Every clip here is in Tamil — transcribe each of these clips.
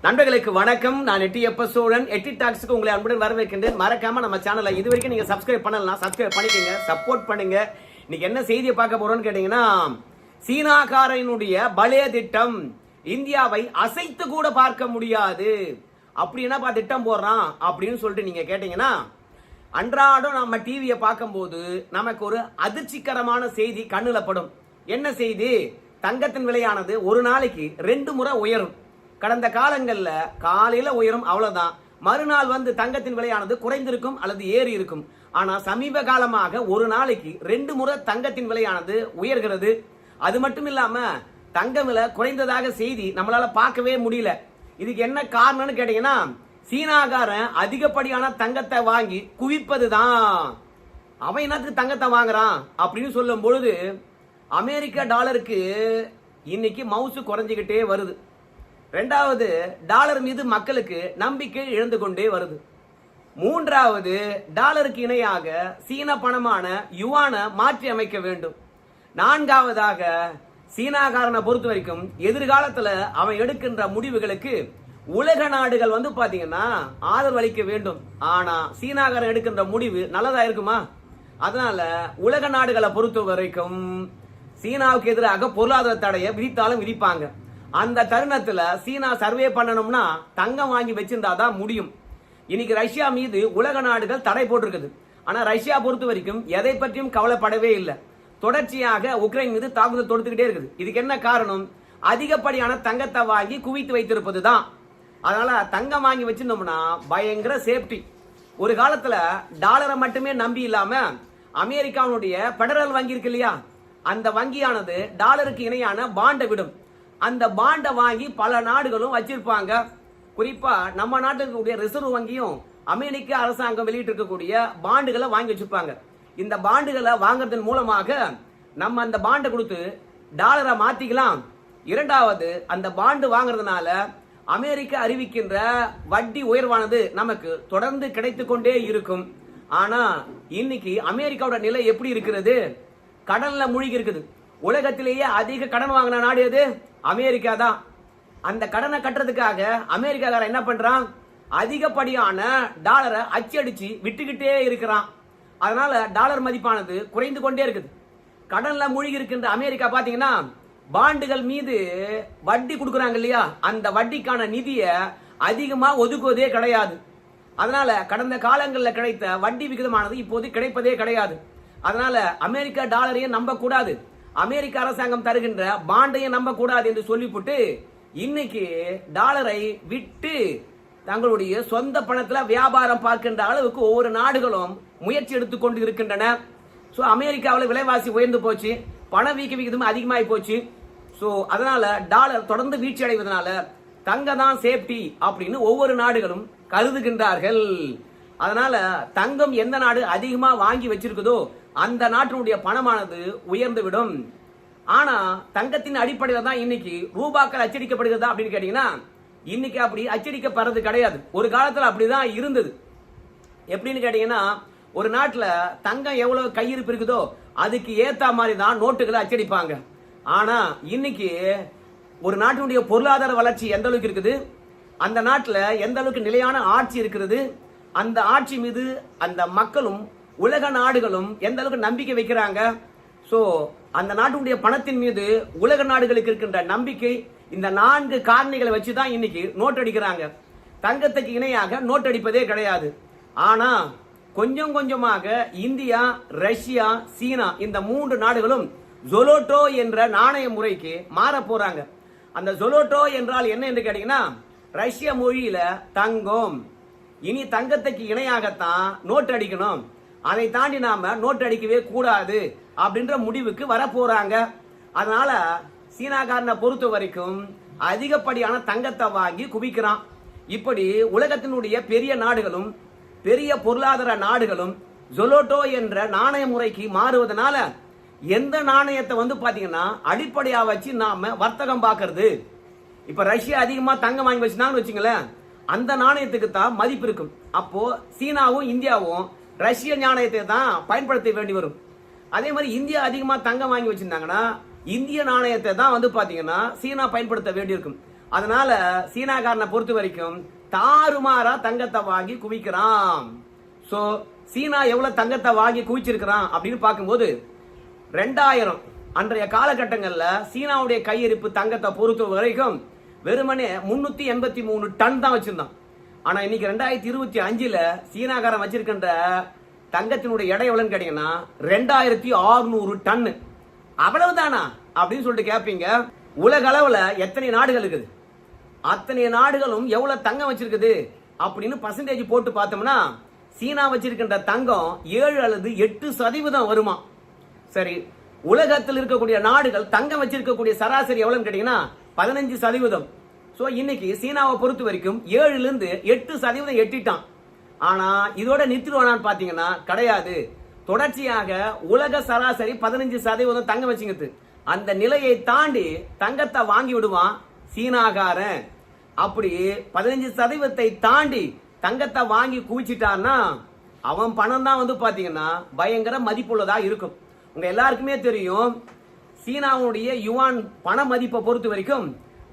நண்பர்களுக்கு வணக்கம். நான் எட்டியப்ப சோழன். எட்டி டாக்ஸ்க்கு உங்களை அன்புடன் வரவேற்கின்றேன். மறக்காம நம்ம சேனலை இது வரைக்கும் நீங்க சப்ஸ்கிரைப் பண்ணலாம், சப்ஸ்கிரைப் பண்ணிக்கங்க, சப்போர்ட் பண்ணுங்க. இன்னைக்கு என்ன செய்தியை பார்க்க போறோம்னு கேட்டீங்கன்னா, சீனாக்காரனுடைய பலே திட்டம், இந்தியாவை அசைத்து கூட பார்க்க முடியாது அப்படி என்னப்பா திட்டம் போடுறான் அப்படின்னு சொல்லிட்டு நீங்க கேட்டீங்கன்னா, அன்றாடம் நம்ம டிவியை பார்க்கும்போது நமக்கு ஒரு அதிர்ச்சிகரமான செய்தி கண்ணுல படும். என்ன செய்தி? தங்கத்தின் விலையானது ஒரு நாளைக்கு 2 முறை உயரும். கடந்த காலங்கள்ல காலையில உயரும், அவ்வளவுதான். மறுநாள் வந்து தங்கத்தின் விலையானது குறைந்திருக்கும் அல்லது ஏறி இருக்கும். ஆனா சமீப காலமாக ஒரு நாளைக்கு 2 முறை தங்கத்தின் விலையானது உயர்கிறது. அது மட்டும் இல்லாம தங்க விலை குறைந்ததாக செய்தி நம்மளால பார்க்கவே முடியல. இதுக்கு என்ன காரணம்னு கேட்டீங்கன்னா, சீனாக்காரன் அதிகப்படியான தங்கத்தை வாங்கி குவிப்பதுதான். அவன் என்னத்துக்கு தங்கத்தை வாங்குறான் அப்படின்னு சொல்லும் பொழுது, அமெரிக்க டாலருக்கு இன்னைக்கு மவுசு குறைஞ்சிக்கிட்டே வருது. ரெண்டாவது, டாலர் மீது மக்களுக்கு நம்பிக்கை இழந்து கொண்டே வருது. மூன்றாவது, டாலருக்கு இணையாக சீன பணமான யுவான மாற்றி அமைக்க வேண்டும். நான்காவதாக, சீனாக்காரனை பொறுத்த வரைக்கும் எதிர்காலத்துல அவன் எடுக்கின்ற முடிவுகளுக்கு உலக நாடுகள் வந்து பாத்தீங்கன்னா ஆதரவு அளிக்க வேண்டும். ஆனா சீனாக்காரன் எடுக்கின்ற முடிவு நல்லதா இருக்குமா? அதனால உலக நாடுகளை பொறுத்த வரைக்கும் சீனாவுக்கு எதிராக பொருளாதார தடையை விதித்தாலும் விதிப்பாங்க. அந்த தருணத்துல சீனா சர்வே பண்ணணும்னா தங்கம் வாங்கி வச்சிருந்தாதான் முடியும். இன்னைக்கு ரஷ்யா மீது உலக நாடுகள் தடை போட்டிருக்குது. ஆனா ரஷ்யா பொறுத்த வரைக்கும் எதை பற்றியும் கவலைப்படவே இல்லை. தொடர்ச்சியாக உக்ரைன் மீது தாக்குதல் தொடுத்துக்கிட்டே இருக்குது. இதுக்கு என்ன காரணம்? அதிகப்படியான தங்கத்தை வாங்கி குவித்து வைத்திருப்பது தான். அதனால தங்கம் வாங்கி வச்சிருந்தோம்னா பயங்கர சேஃப்டி. ஒரு காலத்துல டாலரை மட்டுமே நம்பி இல்லாம அமெரிக்காவுடைய பெடரல் வங்கி இருக்கு இல்லையா, அந்த வங்கியானது டாலருக்கு இணையான பாண்டை விடும். அந்த பாண்டை வாங்கி பல நாடுகளும் வச்சிருப்பாங்க. குறிப்பா நம்ம நாட்டுடைய ரிசர்வ் வங்கியும் அமெரிக்க அரசாங்கம் வெளியிட்டு இருக்கக்கூடிய பாண்டுகளை வாங்கி வச்சிருப்பாங்க. இந்த பாண்டுகளை வாங்குறதன் மூலமாக நம்ம அந்த பாண்டை கொடுத்து டாலரை மாத்திக்கலாம். இரண்டாவது, அந்த பாண்டு வாங்குறதுனால அமெரிக்கா அறிவிக்கின்ற வட்டி உயர்வானது நமக்கு தொடர்ந்து கிடைத்து கொண்டே இருக்கும். ஆனா இன்னைக்கு அமெரிக்காவோட நிலை எப்படி இருக்கிறது? கடன்ல மூழ்கி இருக்குது. உலகத்திலேயே அதிக கடன் வாங்கின நாடு எது? அமெரிக்கா தான். அந்த கடனை கட்டுறதுக்காக அமெரிக்காக்காரன் என்ன பண்றான்? அதிகப்படியான டாலரை அச்சடிச்சு விட்டுக்கிட்டே இருக்கிறான். அதனால டாலர் மதிப்பானது குறைந்து கொண்டே இருக்குது. கடன்ல மூழ்கி இருக்கின்ற அமெரிக்கா பாத்தீங்கன்னா பாண்டுகள் மீது வட்டி கொடுக்குறாங்க இல்லையா, அந்த வட்டிக்கான நிதியை அதிகமா ஒதுக்குவதே கிடையாது. அதனால கடந்த காலங்களில் கிடைத்த வட்டி விகிதமானது இப்போது கிடைப்பதே கிடையாது. அதனால அமெரிக்கா டாலரையும் நம்ப கூடாது, அமெரிக்க அரசாங்கம் தருகின்ற பாண்டையும் நம்ப கூடாது என்று சொல்லிவிட்டு இன்னைக்கு டாலரை விட்டு தங்களுடைய சொந்த பணத்துல வியாபாரம் பார்க்கின்ற அளவுக்கு ஒவ்வொரு நாடுகளும் முயற்சி எடுத்துக்கொண்டு இருக்கின்றன. சோ அமெரிக்காவில் விலைவாசி உயர்ந்து போச்சு, பணவீக்க விகிதம் அதிகமாகி போச்சு. சோ அதனால டாலர் தொடர்ந்து வீழ்ச்சி அடைவதனால தங்க தான் சேஃப்டி அப்படின்னு ஒவ்வொரு நாடுகளும் கருதுகின்றார்கள். அதனால தங்கம் எந்த நாடு அதிகமா வாங்கி வச்சிருக்குதோ அந்த நாட்டினுடைய பணமானது உயர்ந்து விடும். ஆனா தங்கத்தின் அடிப்படையில் தான் இன்னைக்கு ரூபாக்கள் அச்சடிக்கப்படுகிறதா அப்படின்னு கேட்டீங்கன்னா, இன்னைக்கு அப்படி அச்சடிக்கப்படுறது கிடையாது. ஒரு காலத்துல அப்படிதான் இருந்தது. எப்படின்னு கேட்டீங்கன்னா, ஒரு நாட்டுல தங்கம் எவ்வளவு கையிருப்பு இருக்குதோ அதுக்கு ஏத்த மாதிரி தான் நோட்டுகளை அச்சடிப்பாங்க. ஆனா இன்னைக்கு ஒரு நாட்டினுடைய பொருளாதார வளர்ச்சி எந்த அளவுக்கு இருக்குது, அந்த நாட்டுல எந்த அளவுக்கு நிலையான ஆட்சி இருக்கிறது, அந்த ஆட்சி மீது அந்த மக்களும் உலக நாடுகளும் எந்த அளவுக்கு நம்பிக்கை வைக்கிறாங்க. சோ அந்த நாட்டுடைய பணத்தின் மீது உலக நாடுகளுக்கு இருக்கின்ற நம்பிக்கை, இந்த 4 காரணிகளை வச்சுதான் இன்னைக்கு நோட் அடிக்கிறாங்க. தங்கத்துக்கு இணையாக நோட் அடிப்பதே கிடையாது. ஆனா கொஞ்சம் கொஞ்சமாக இந்தியா, ரஷ்யா, சீனா இந்த 3 நாடுகளும் ஜொலோட்டோ என்ற நாணய முறைக்கு மாற போறாங்க. அந்த ஜொலோட்டோ என்றால் என்ன என்று கேட்டீங்கன்னா, ரஷ்ய மொழியில தங்கம். இனி தங்கத்துக்கு இணையாகத்தான் நோட் அடிக்கணும், அதை தாண்டி நாம நோட் அடிக்கவே கூடாது அப்படின்ற முடிவுக்கு வர போறாங்க. அதனால சீனாக்காரனை பொறுத்த வரைக்கும் அதிகப்படியான தங்கத்தை வாங்கி குவிக்கிறான். இப்படி உலகத்தினுடைய பெரிய நாடுகளும் பெரிய பொருளாதார நாடுகளும் ஜொலோட்டோ என்ற நாணய முறைக்கு மாறுவதனால எந்த நாணயத்தை வந்து பாத்தீங்கன்னா அடிப்படையா வச்சு நாம வர்த்தகம் பார்க்கறது. இப்ப ரஷ்யா அதிகமா தங்கம் வாங்கி வச்சுனாங்கன்னு வச்சுங்களேன், அந்த நாணயத்துக்கு தான் மதிப்பு இருக்கும். அப்போ சீனாவும் இந்தியாவும் ரஷ்ய நாணயத்தை தான் பயன்படுத்த வேண்டி வரும். அதே மாதிரி இந்தியா அதிகமா தங்கம் வாங்கி வச்சிருந்தாங்கன்னா இந்திய நாணயத்தை தான் வந்து பாத்தீங்கன்னா சீனா பயன்படுத்த வேண்டியிருக்கும். அதனால சீனாக்காரனை பொறுத்த வரைக்கும் தாறுமாறா தங்கத்தை வாங்கி குவிக்கிறான். சோ சீனா எவ்வளவு தங்கத்தை வாங்கி குவிச்சிருக்கிறான் அப்படின்னு பார்க்கும்போது 2000 அன்றைய காலகட்டங்கள்ல சீனாவுடைய கையிருப்பு தங்கத்தை பொறுத்த வரைக்கும் வெறுமனே 383 டன் தான் வச்சிருந்தான். ஆனா இன்னைக்கு 2025ல சீனாக்காரன் வச்சிருக்கின்ற தங்கத்தினுடைய எடை எவ்வளவுன்னு கேட்டீங்கன்னா 2600 டன். அவ்வளவுதானா அப்படின்னு சொல்லிட்டு கேட்பீங்க. உலக அளவுல எத்தனை நாடுகள் இருக்குது, அத்தனை நாடுகளும் எவ்வளவு தங்கம் வச்சிருக்குது அப்படின்னு பர்சன்டேஜ் போட்டு பார்த்தோம்னா சீனா வச்சிருக்கின்ற தங்கம் 7 அல்லது 8% வருமா. சரி, உலகத்தில் இருக்கக்கூடிய நாடுகள் தங்கம் வச்சிருக்கக்கூடிய சராசரி எவ்வளவுன்னு கேட்டீங்கன்னா 15%. சோ இன்னைக்கு சீனாவை பொறுத்த வரைக்கும் 7ல இருந்து 8% எட்டிட்டான். ஆனா இதோட நிறுத்திடுவானான்னு பாத்தீங்கன்னா கிடையாது. தொடர்ச்சியாக உலக சராசரி 15% தங்கம் வச்சுங்கிறது. அந்த நிலையை தாண்டி தங்கத்தை வாங்கி விடுவான் சீனாகாரன். அப்படி 15% தாண்டி தங்கத்தை வாங்கி குவிச்சிட்டான்னா அவன் பணம் தான் வந்து பாத்தீங்கன்னா பயங்கர மதிப்புள்ளதா இருக்கும். உங்க எல்லாருக்குமே தெரியும், சீனாவுடைய யுவான் பண மதிப்பை பொறுத்த வரைக்கும்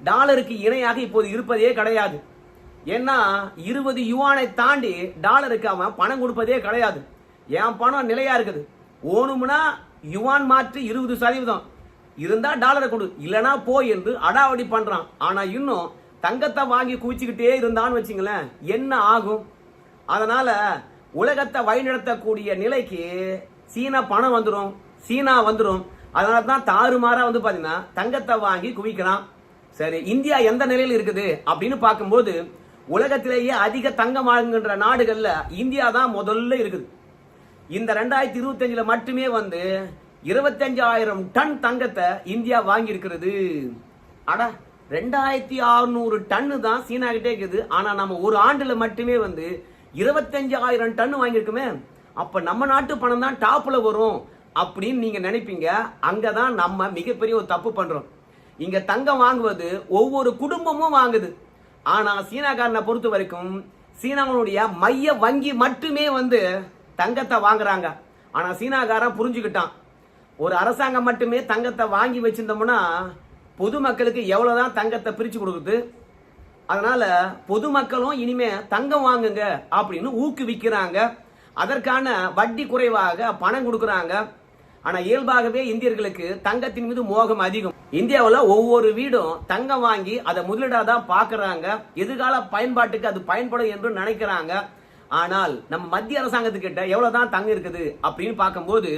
டாலருக்கு இணையாக இப்போது இருப்பதே கிடையாது. ஏன்னா 20 யுவானை தாண்டி டாலருக்கு அவன் பணம் கொடுப்பதே கிடையாது. என் பணம் நிலையா இருக்குது, ஓணும்னா யுவான் மாற்றி 20% இருந்தா டாலரை கொடு, இல்லனா போய் என்று அடாவடி பண்றான். ஆனா இன்னும் தங்கத்தை வாங்கி குவிச்சுக்கிட்டே இருந்தான்னு வச்சுங்களேன், என்ன ஆகும்? அதனால உலகத்தை வழிநடத்தக்கூடிய நிலைக்கு சீனா பணம் வந்துடும், சீனா வந்துடும். அதனால தான் தாறுமாறா வந்து பாத்தீங்கன்னா தங்கத்தை வாங்கி குவிக்கிறான். சரி, இந்தியா எந்த நிலையில் இருக்குது அப்படின்னு பார்க்கும்போது உலகத்திலேயே அதிக தங்கம் வாங்குகின்ற நாடுகள்ல இந்தியா தான் முதல்ல இருக்குது. இந்த 2025ல மட்டுமே வந்து 25,000 டன் தங்கத்தை இந்தியா வாங்கி இருக்கிறது. அட 2600 டன் தான் சீனா கிட்டே இருக்குது. ஆனா நம்ம ஒரு ஆண்டுல மட்டுமே வந்து 25,000 டன் வாங்கியிருக்குமே. அப்ப நம்ம நாட்டு பணம் தான் டாப்ல வரும் அப்படின்னு நீங்க நினைப்பீங்க. அங்கதான் நம்ம மிகப்பெரிய ஒரு தப்பு பண்றோம். இங்க தங்கம் வாங்குவது ஒவ்வொரு குடும்பமும் வாங்குது. ஆனா சீனாக்காரனை பொறுத்த வரைக்கும் சீனாவுடைய மைய வங்கி மட்டுமே வந்து தங்கத்தை வாங்குறாங்க. ஆனா சீனாக்காரன் புரிஞ்சுக்கிட்டான், ஒரு அரசாங்கம் மட்டுமே தங்கத்தை வாங்கி வச்சிருந்தோம்னா பொதுமக்களுக்கு எவ்வளவுதான் தங்கத்தை பிரிச்சு கொடுக்குது. அதனால பொதுமக்களும் இனிமே தங்கம் வாங்குங்க அப்படின்னு ஊக்குவிக்கிறாங்க. அதற்கான வட்டி குறைவாக பணம் கொடுக்கறாங்க. ஆனா இயல்பாகவே இந்தியர்களுக்கு தங்கத்தின் மீது மோகம் அதிகம். இந்தியாவில் ஒவ்வொரு வீடும் தங்கம் வாங்கி அதை முதலீடா தான் பாக்குறாங்க. எதிர்கால பயன்பாட்டுக்கு அது பயன்படும் என்று நினைக்கிறாங்க. ஆனால் நம்ம மத்திய அரசாங்கத்துக்கிட்ட எவ்வளவுதான் தங்கம் இருக்குது அப்படின்னு பார்க்கும்போது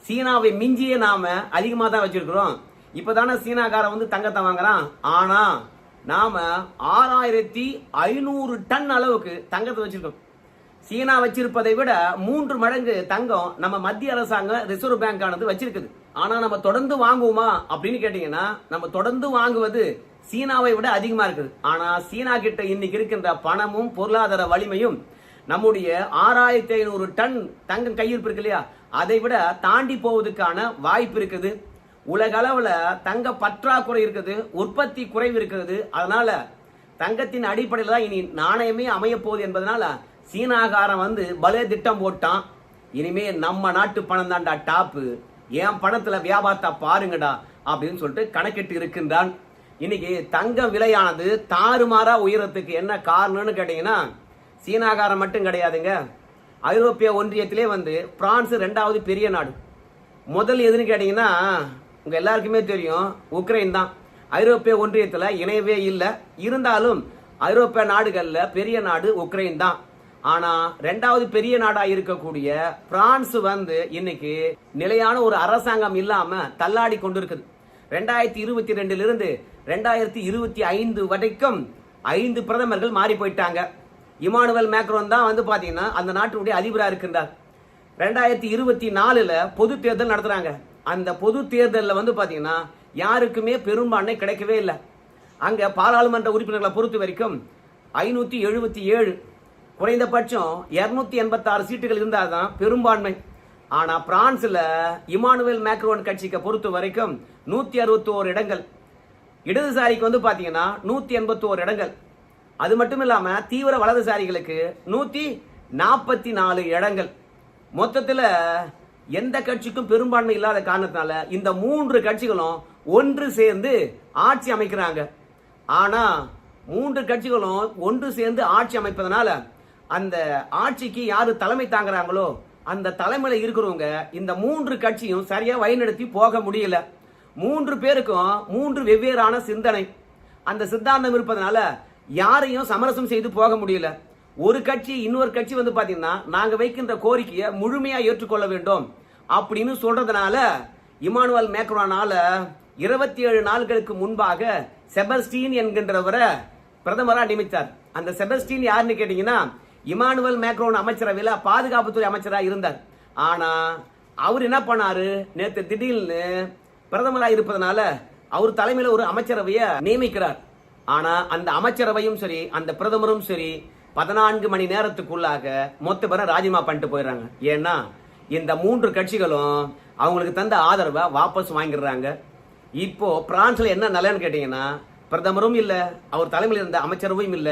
சீனாவை மிஞ்சியே நாம அதிகமா தான் வச்சிருக்கிறோம். இப்பதானே சீனாக்காரன் வந்து தங்கத்தை வாங்குறான். ஆனா நாம 6500 டன் அளவுக்கு தங்கத்தை வச்சிருக்கோம். சீனா வச்சிருப்பதை விட 3 மடங்கு தங்கம் நம்ம மத்திய அரசாங்கம் ரிசர்வ் பேங்க் ஆனது வச்சிருக்குது. ஆனா நம்ம தொடர்ந்து வாங்குவோமா அப்படின்னு கேட்டீங்கன்னா நம்ம தொடர்ந்து வாங்குவது சீனாவை விட அதிகமா இருக்குது. ஆனா சீனா கிட்ட இன்னைக்கு இருக்கின்ற பணமும் பொருளாதார வலிமையும் நம்முடைய 6500 டன் தங்கம் கையிருப்பு இருக்கு இல்லையா, அதை விட தாண்டி போவதற்கான வாய்ப்பு இருக்குது. உலக அளவுல தங்க பற்றாக்குறை இருக்குது, உற்பத்தி குறைவு இருக்கிறது. அதனால தங்கத்தின் அடிப்படையில் தான் இனி நாணயமே அமைய போகுது என்பதனால சீனாகாரன் வந்து பலே திட்டம் போட்டான். இனிமே நம்ம நாட்டு பணம் தான்டா டாப்பு, என் பணத்துல வியாபாரத்தை பாருங்கடா அப்படின்னு சொல்லிட்டு கணக்கிட்டு இருக்கின்றான். இன்னைக்கு தங்க விலையானது தாறுமாறா உயரத்துக்கு என்ன காரணம்னு கேட்டீங்கன்னா சீனாகாரன் மட்டும் கிடையாதுங்க. ஐரோப்பிய ஒன்றியத்திலே வந்து பிரான்ஸ் 2வது பெரிய நாடு. முதல் எதுன்னு கேட்டீங்கன்னா உங்க எல்லாருக்குமே தெரியும், உக்ரைன் தான். ஐரோப்பிய ஒன்றியத்துல இணையவே இல்லை. இருந்தாலும் ஐரோப்பிய நாடுகள்ல பெரிய நாடு உக்ரைன் தான். ஆனா 2வது பெரிய நாடா இருக்கக்கூடிய பிரான்ஸ் வந்து இன்னைக்கு நிலையான ஒரு அரசாங்கம் இல்லாம தள்ளாடி கொண்டிருக்குது. 2022 இருந்து 2025 வரைக்கும் 5 பிரதமர்கள் மாறி போயிட்டாங்க. இமானுவேல் மேக்ரோன் தான் வந்து பாத்தீங்கன்னா அந்த நாட்டினுடைய அதிபரா இருக்கின்றார். 2024ல பொது தேர்தல் நடத்துறாங்க. அந்த பொது தேர்தலில் வந்து பாத்தீங்கன்னா யாருக்குமே பெரும்பான்மை கிடைக்கவே இல்லை. அங்க பாராளுமன்ற உறுப்பினர்களை பொறுத்த வரைக்கும் 577, குறைந்தபட்சம் 286 சீட்டுகள் இருந்தால்தான் பெரும்பான்மை. ஆனா பிரான்ஸ்ல இமானுவேல் மேக்ரோன் கட்சிக்கு பொறுத்த வரைக்கும் 161 இடங்கள், இடதுசாரிக்கு வந்து பாத்தீங்கன்னா 181 இடங்கள். அது மட்டும் இல்லாம தீவிர வலதுசாரிகளுக்கு 144 இடங்கள். மொத்தத்துல எந்த கட்சிக்கும் பெரும்பான்மை இல்லாத காரணத்தினால இந்த 3 கட்சிகளும் ஒன்று சேர்ந்து ஆட்சி அமைக்கிறாங்க. ஆனா 3 கட்சிகளும் ஒன்று சேர்ந்து ஆட்சி அமைப்பதனால அந்த ஆட்சிக்கு யாரு தலைமை தாங்குறாங்களோ அந்த தலைமையில இருக்கிறவங்க இந்த 3 கட்சியும் சரியா வழிநடத்தி போக முடியல. 3 பேருக்கும் 3 வெவ்வேறான சிந்தனை, அந்த சித்தாந்தம் இருப்பதனால யாரையும் சமரசம் செய்து போக முடியல. ஒரு கட்சி இன்னொரு கட்சி பாத்தீங்கன்னா நாங்க வைக்கின்ற கோரிக்கையை முழுமையா ஏற்றுக்கொள்ள வேண்டும் அப்படின்னு சொல்றதுனால இமானுவேல் மேக்ரானால 27 நாட்களுக்கு முன்பாக செபஸ்டின் என்கின்றவரை பிரதமரா நியமித்தார். அந்த செபஸ்டின் யாருன்னு கேட்டீங்கன்னா இமானுவேல் மேக்ரோன் அமைச்சரவையில பாதுகாப்புத்துறை அமைச்சரா இருந்தார். ஆனா அவர் என்ன பண்ணாரு, நேற்று திடீர்னு பிரதமரா இருப்பதனால அவர் தலைமையில ஒரு அமைச்சரவையை நியமிக்கிறார். ஆனா அந்த அமைச்சரவையும் சரி அந்த பிரதமரும் சரி 14 மணி நேரத்துக்குள்ளாக மொத்த பேரை ராஜினாமா பண்ணிட்டு போயிடுறாங்க. ஏன்னா இந்த 3 கட்சிகளும் அவங்களுக்கு தந்த ஆதரவை வாபஸ் வாங்கிடுறாங்க. இப்போ பிரான்ஸ்ல என்ன நிலைன்னு கேட்டீங்கன்னா பிரதமரும் இல்ல, அவர் தலைமையில் இருந்த அமைச்சரவையும் இல்ல.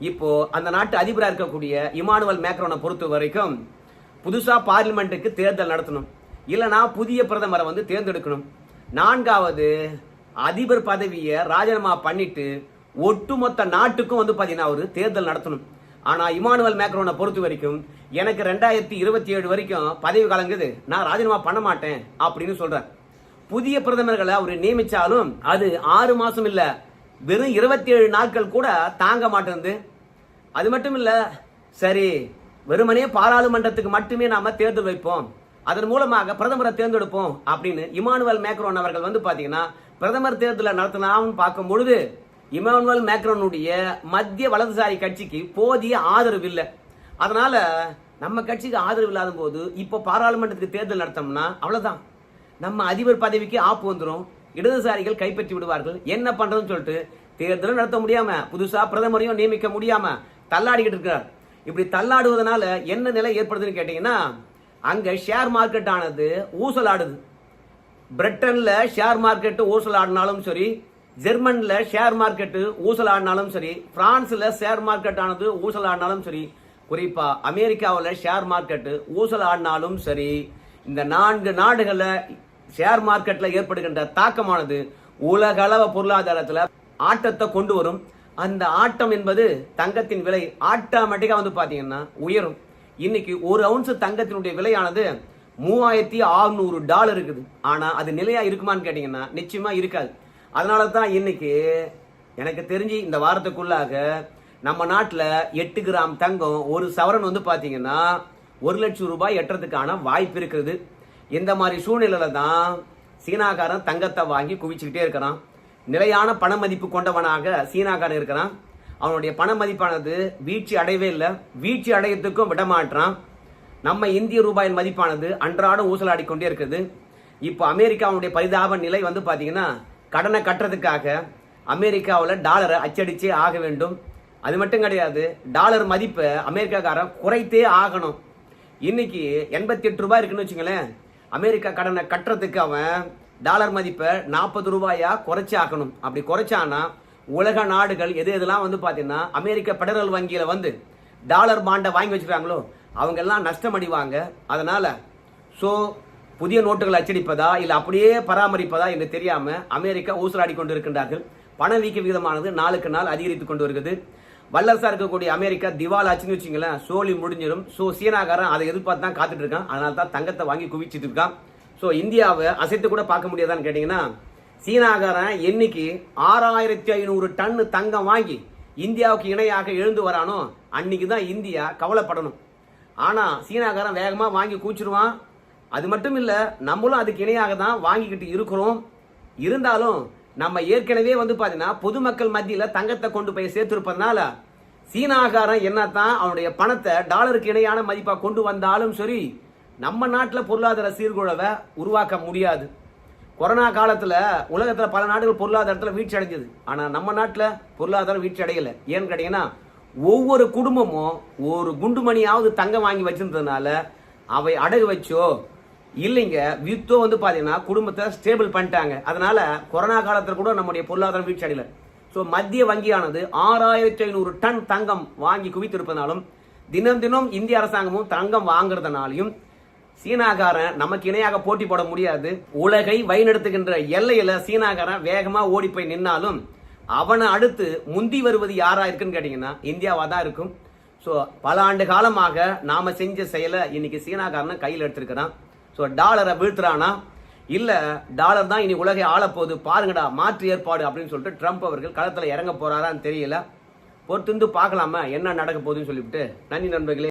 இப்போ அந்த நாட்டு அதிபராக இருக்கக்கூடிய இமானுவேல் மேக்ரோனை பொறுத்த வரைக்கும் புதுசா பார்லிமெண்ட்டுக்கு தேர்தல் நடத்தணும், இல்லனா புதிய பிரதமரை தேர்ந்தெடுக்கணும். 4வது அதிபர் பதவியை ராஜினாமா பண்ணிட்டு ஒட்டுமொத்த நாட்டுக்கும் பாத்தீங்கன்னா அவரு தேர்தல் நடத்தணும். ஆனா இமானுவேல் மேக்ரோனை பொறுத்த வரைக்கும் எனக்கு 2027 வரைக்கும் பதவி காலங்குது, நான் ராஜினாமா பண்ண மாட்டேன் அப்படின்னு சொல்றார். புதிய பிரதமர்களை அவரு நியமிச்சாலும் அது 6 மாசம் இல்ல, வெறும் 27 நாட்கள் கூட தாங்க மாட்டேங்குது. அது மட்டும் இல்ல, சரி வெறுமனே பாராளுமன்றத்துக்கு மட்டுமே நாம தேர்தல் வைப்போம், அதன் மூலமாக பிரதமரை தேர்ந்தெடுப்போம் அப்படின்னு இமானுவேல் மேக்ரோன் அவர்கள் பாத்தீங்கன்னா பிரதமர் தேர்தலை நடத்தினான்னு பார்க்கும் பொழுது இமானுவேல் மேக்ரோனுடைய மத்திய வலதுசாரி கட்சிக்கு போதிய ஆதரவு இல்லை. அதனால நம்ம கட்சிக்கு ஆதரவு இல்லாத போது இப்போ பாராளுமன்றத்துக்கு தேர்தல் நடத்தோம்னா அவ்வளவுதான், நம்ம அதிபர் பதவிக்கு ஆப்பு வந்துடும், இடதுசாரிகள் கைப்பற்றி விடுவார்கள். என்ன பண்றதுன்னு சொல்லிட்டு தேர்தலும் நடத்த முடியாம புதுசா பிரதமரையும் நியமிக்க முடியாம தள்ளாடிக்கிட்டு இருக்கிறார். இப்படி தள்ளாடுவதனால என்ன நிலை ஏற்படுதுன்னு கேட்டீங்கன்னா அங்க ஷேர் மார்க்கெட் ஆனது ஊசலாடுது. பிரிட்டன்ல ஷேர் மார்க்கெட் ஊசலாடினாலும் சரி, ஜெர்மன்ல ஷேர் மார்க்கெட் ஊசலாடினாலும் சரி, பிரான்ஸ்ல ஷேர் மார்க்கெட் ஆனது ஊசலாடினாலும் சரி, குறிப்பா அமெரிக்காவில் ஷேர் மார்க்கெட் ஊசலாடினாலும் சரி, இந்த 4 நாடுகள்ல ஷேர் மார்க்கெட்ல ஏற்படுகின்ற தாக்கமானது உலக அளவு பொருளாதாரத்துல ஆட்டத்தை கொண்டு வரும். அந்த ஆட்டம் என்பது தங்கத்தின் விலை ஆட்டோமேட்டிக்கா பாத்தீங்கன்னா உயரும். இன்னைக்கு ஒரு அவுன்ஸ் தங்கத்தினுடைய விலையானது $3600 இருக்குது. ஆனா அது நிலையா இருக்குமான்னு கேட்டீங்கன்னா நிச்சயமா இருக்காது. அதனால தான் இன்னைக்கு எனக்கு தெரிஞ்சு இந்த வாரத்துக்குள்ளாக நம்ம நாட்டில் 8 கிராம் தங்கம் ஒரு சவரன் பாத்தீங்கன்னா 1 லட்சம் ரூபாய் எட்டுறதுக்கான வாய்ப்பு இருக்குது. இந்த மாதிரி சூழ்நிலையில தான் சீனாக்காரன் தங்கத்தை வாங்கி குவிச்சுக்கிட்டே இருக்கிறான். நிலையான பண மதிப்பு கொண்டவனாக சீனாக்காரன் இருக்கிறான். அவனுடைய பண மதிப்பானது வீழ்ச்சி அடையவே இல்லை, வீழ்ச்சி அடையத்துக்கும் விடமாட்டான். நம்ம இந்திய ரூபாயின் மதிப்பானது அன்றாடம் ஊசலாடி கொண்டே இருக்குது. இப்போ அமெரிக்காவுடைய பரிதாப நிலை பாத்தீங்கன்னா கடனை கட்டுறதுக்காக அமெரிக்காவில் டாலரை அச்சடிச்சே ஆக வேண்டும். அது மட்டும் கிடையாது, டாலர் மதிப்பை அமெரிக்காக்காரன் குறைத்தே ஆகணும். இன்னைக்கு 88 ரூபாய் இருக்குன்னு வச்சுங்களேன், அமெரிக்கா கடனை கட்டுறதுக்கு அவன் டாலர் மதிப்பை 40 ரூபாயா குறைச்சி ஆக்கணும். அப்படி குறைச்சானா உலக நாடுகள் எதெல்லாம் பாத்தீங்கன்னா அமெரிக்க பெடரல் வங்கியில டாலர் பாண்டை வாங்கி வச்சுக்கிறாங்களோ அவங்க எல்லாம் நஷ்டம் அடைவாங்க. அதனால புதிய நோட்டுகள் அச்சடிப்பதா இல்ல அப்படியே பராமரிப்பதா என்று தெரியாம அமெரிக்கா ஊசலாடி கொண்டிருக்கின்றார்கள். பணவீக்க விகிதமானது நாளுக்கு நாள் அதிகரித்துக் கொண்டு வருகிறது. வல்லரசா இருக்கக்கூடிய அமெரிக்கா திவால் ஆச்சுன்னு வச்சுங்களேன், சோழி முடிஞ்சிடும். சீனாக்காரன் அதை எதிர்பார்த்து தான் காத்துட்டு இருக்கான். அதனால தான் தங்கத்தை வாங்கி குவிச்சிட்டு இருக்கான். இந்தியாவை அசைத்து கூட பார்க்க முடியாதான்னு கேட்டீங்கன்னா சீனாக்காரன் என்னைக்கு 6500 டன் தங்கம் வாங்கி இந்தியாவுக்கு இணையாக எழுந்து வரானோ அன்னைக்கு தான் இந்தியா கவலைப்படணும். ஆனா சீனாக்காரன் வேகமா வாங்கி கூச்சிருவான். அது மட்டும் இல்ல, நம்மளும் அதுக்கு இணையாக தான் வாங்கிக்கிட்டு இருக்கிறோம். இருந்தாலும் நம்ம ஏற்கனவே பாத்தீங்கன்னா பொதுமக்கள் மத்தியில தங்கத்தை கொண்டு போய் சேர்த்திருப்பதனால சீனாகாரன் என்னத்தான் அவனுடைய பணத்தை டாலருக்கு இணையான மதிப்பா கொண்டு வந்தாலும் சரி நம்ம நாட்டில் பொருளாதார சீர்குழவை உருவாக்க முடியாது. கொரோனா காலத்துல உலகத்துல பல நாடுகள் பொருளாதாரத்துல வீழ்ச்சி அடைஞ்சது. ஆனா நம்ம நாட்டில் பொருளாதாரம் வீழ்ச்சி அடையல. ஏன்னு கேட்டீங்கன்னா ஒவ்வொரு குடும்பமும் ஒரு குண்டுமணியாவது தங்கம் வாங்கி வச்சிருந்ததுனால அவை அடகு வச்சோ இல்லைங்க வித்தோ பாத்தீங்கன்னா குடும்பத்தை ஸ்டேபிள் பண்ணிட்டாங்க. அதனால கொரோனா காலத்துல கூட நம்முடைய பொருளாதாரம் வீழ்ச்சி அடையல. மத்திய வங்கியானது 6500 டன் தங்கம் வாங்கி குவித்திருப்பதனாலும் தினம் தினம் இந்திய அரசாங்கமும் தங்கம் வாங்குறதுனாலையும் சீனாக்காரன் நமக்கு இணையாக போட்டி போட முடியாது. உலகை வழிநடத்துகின்ற எல்லையில சீனாக்காரன் வேகமா ஓடி போய் நின்னாலும் அவனை அடுத்து முந்தி வருவது யாரா இருக்குன்னு கேட்டீங்கன்னா இந்தியாவா தான் இருக்கும். ஸோ பல ஆண்டு காலமாக நாம செஞ்ச செயலை இன்னைக்கு சீனாக்காரன் கையில் எடுத்திருக்கிறான். ஸோ டாலரை வீழ்த்துறானா இல்ல டாலர் தான் இனி உலகை ஆளப்போகுது பாருங்கடா மாற்று ஏற்பாடு அப்படின்னு சொல்லிட்டு ட்ரம்ப் அவர்கள் களத்துல இறங்க போறாரான்னு தெரியல. பொறுத்திருந்து பார்க்கலாமா என்ன நடக்க போகுதுன்னு சொல்லிவிட்டு. நன்றி நண்பர்களே.